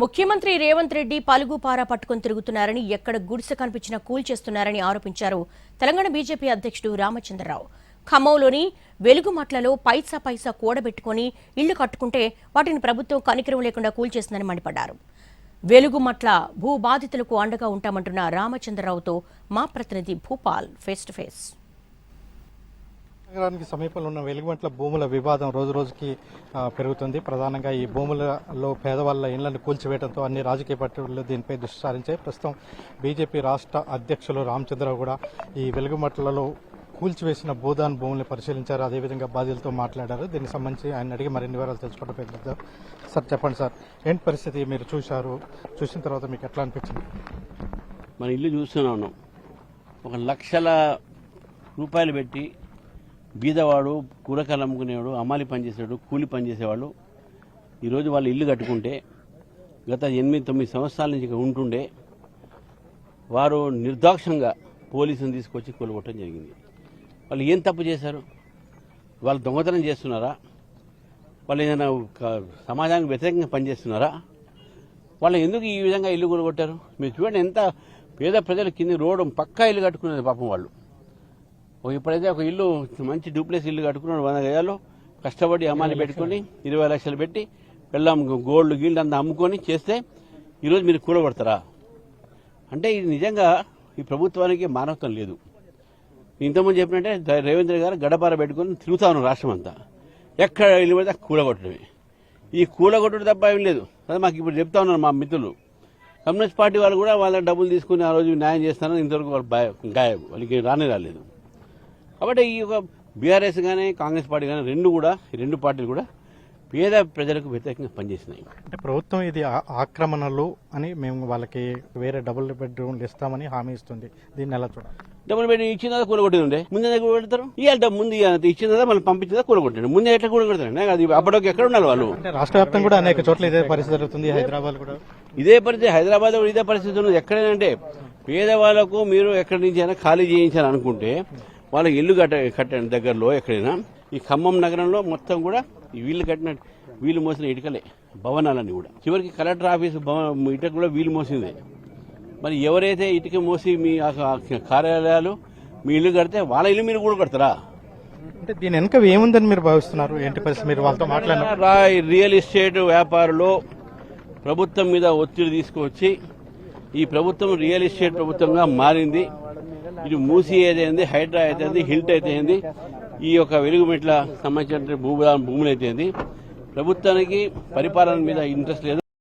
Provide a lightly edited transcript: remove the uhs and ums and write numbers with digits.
ముఖ్యమంత్రి రేవంత్ రెడ్డి పలుగుపారా పట్టుకుని తిరుగుతున్నారని, ఎక్కడ గుడిసె కనిపించినా కూల్చేస్తున్నారని ఆరోపించారు తెలంగాణ బీజేపీ అధ్యక్షుడు రామచంద్రరావు. ఖమ్మంలోని వెలుగుమట్లలో పైసా పైసా కూడబెట్టుకుని ఇళ్లు కట్టుకుంటే వాటిని ప్రభుత్వం కనికరం లేకుండా కూల్చేసిందని మండిపడ్డారు. వెలుగుమట్ల భూ బాధితులకు అండగా ఉంటామంటున్న రామచంద్రరావుతో మా ప్రతినిధి భూపాల్ ఫేస్ టు ఫేస్. నగరానికి సమీపంలో ఉన్న వెలుగుమట్ల భూముల వివాదం రోజు రోజుకి పెరుగుతుంది. ప్రధానంగా ఈ భూములలో పేదవాళ్ల ఇళ్లను కూల్చివేయడంతో అన్ని రాజకీయ పార్టీలు దీనిపై దృష్టి సారించాయి. ప్రస్తుతం బీజేపీ రాష్ట్ర అధ్యక్షులు రామచంద్రరావు కూడా ఈ వెలుగుమట్లలో కూల్చివేసిన భూదాన్ భూముల్ని పరిశీలించారు. అదేవిధంగా బాధితులతో మాట్లాడారు. దీనికి సంబంధించి ఆయన అడిగి మరిన్ని వివరాలు తెలుసుకోవడం ప్రయత్నిద్దాం. సార్ చెప్పండి సార్, ఏంటి పరిస్థితి? మీరు చూసిన తర్వాత మీకు ఎట్లా అనిపించింది? మన ఇల్లు చూస్తూనే ఉన్నాం. 1,00,000 రూపాయలు పెట్టి బీదవాడు, కూరగాయలు అమ్ముకునేవాడు, అమ్మాలి పనిచేసేవాడు, కూలి పనిచేసేవాళ్ళు ఈరోజు వాళ్ళు ఇల్లు కట్టుకుంటే గత 8-9 సంవత్సరాల నుంచి ఉంటుండే వారు నిర్దాక్షంగా పోలీసుని తీసుకొచ్చి కూలగొట్టడం జరిగింది. వాళ్ళు ఏం తప్పు చేశారు? వాళ్ళు దొంగతనం చేస్తున్నారా? వాళ్ళు ఏదైనా సమాజానికి వ్యతిరేకంగా పనిచేస్తున్నారా? వాళ్ళు ఎందుకు ఈ విధంగా ఇల్లు కూలగొట్టారు? మీరు చూడండి, ఎంత పేద ప్రజలు కింద రోడ్డు పక్కా ఇల్లు కట్టుకునేది పాపం వాళ్ళు. ఇప్పుడైతే ఒక ఇల్లు మంచి డూప్లెక్స్ ఇల్లు కట్టుకున్నాడు 100 గజాలు కష్టపడి అమ్మాయిని పెట్టుకుని 20 లక్షలు పెట్టి వెళ్ళాం గోల్డ్ గీల్డ్ అంతా అమ్ముకొని చేస్తే ఈరోజు మీరు కూలగొడతారా? అంటే ఇది నిజంగా ఈ ప్రభుత్వానికి మానవత్వం లేదు. ఇంతకుముందు చెప్పినట్టే రేవంత్ రెడ్డి గారు గడపార పెట్టుకుని తిరుగుతా ఉన్నారు రాష్ట్రం అంతా. ఎక్కడ ఇల్లు పడితే కూలగొట్టడమే. ఈ కూలగొట్టడం తప్ప ఏం లేదు. అదే మాకు ఇప్పుడు చెప్తా ఉన్నారు మా మిత్రులు. కమ్యూనిస్ట్ పార్టీ వాళ్ళు కూడా వాళ్ళ డబ్బులు తీసుకుని ఆ రోజు న్యాయం చేస్తారని ఇంతవరకు వాళ్ళు గాయబు వాళ్ళకి రాలేదు. కాబట్టి ఈ యొక్క బీఆర్ఎస్ కానీ కాంగ్రెస్ పార్టీ కానీ రెండు పార్టీలు కూడా పేద ప్రజలకు వ్యతిరేకంగా పనిచేసినాయి. అంటే ప్రభుత్వం ఇది ఆక్రమణలు అని మేము వాళ్ళకి వేరే డబుల్ బెడ్రూమ్లు ఇస్తామని హామీ ఇస్తుంది. దీన్ని ఎలా చూడాలి? డబ్బులు పెట్టి ఇచ్చిందా కూలగొట్టేది ఉండే ముందే కూలగొడతారు. ఇవాళ ముందు ఇచ్చిందా మళ్ళీ పంపించిందా కూలగొట్టాడు. ముందే ఎట్లా కూలగొడతారు? అది అప్పటికి ఎక్కడ ఉన్నారు వాళ్ళు? రాష్ట్ర వ్యాప్తంగా కూడా అనేక చోట్ల ఇదే పరిస్థితి జరుగుతుంది. హైదరాబాద్ కూడా ఇదే పరిస్థితి, హైదరాబాద్ కూడా ఇదే పరిస్థితి ఉన్నది. ఎక్కడైనా పేదవాళ్లకు మీరు ఎక్కడి నుంచి అయినా ఖాళీ చేయించాలనుకుంటే వాళ్ళకి ఇల్లు కట్టండి దగ్గరలో ఎక్కడైనా. ఈ ఖమ్మం నగరంలో మొత్తం కూడా వీళ్ళు మోసిన ఇటుకలే భవనాలన్నీ కూడా. చివరికి కలెక్టర్ ఆఫీస్ ఇటుక కూడా వీళ్ళు మోసిందే. మరి ఎవరైతే ఇటుక మోసి మీ కార్యాలయాలు మీ ఇల్లు కడితే వాళ్ళ ఇల్లు మీరు కూడా కడతారా? అంటే దీని వెనక ఏముందని మీరు భావిస్తున్నారు? ఏంటి పరిస్థితి? మీరు వాళ్ళతో మాట్లాడారు. రియల్ ఎస్టేట్ వ్యాపారులు ప్రభుత్వం మీద ఒత్తిడి తీసుకువచ్చి ఈ ప్రభుత్వం రియల్ ఎస్టేట్ ప్రభుత్వంగా మారింది. ఇది మూసీ అయితేంది, హైడ్రా అయితేంది, హిల్ట్ అయితేంది, ఈ యొక్క వెలుగుమెట్ల సంబంధించిన భూములు అయితేంది, ప్రభుత్వానికి పరిపాలన మీద ఇంట్రెస్ట్ లేదు.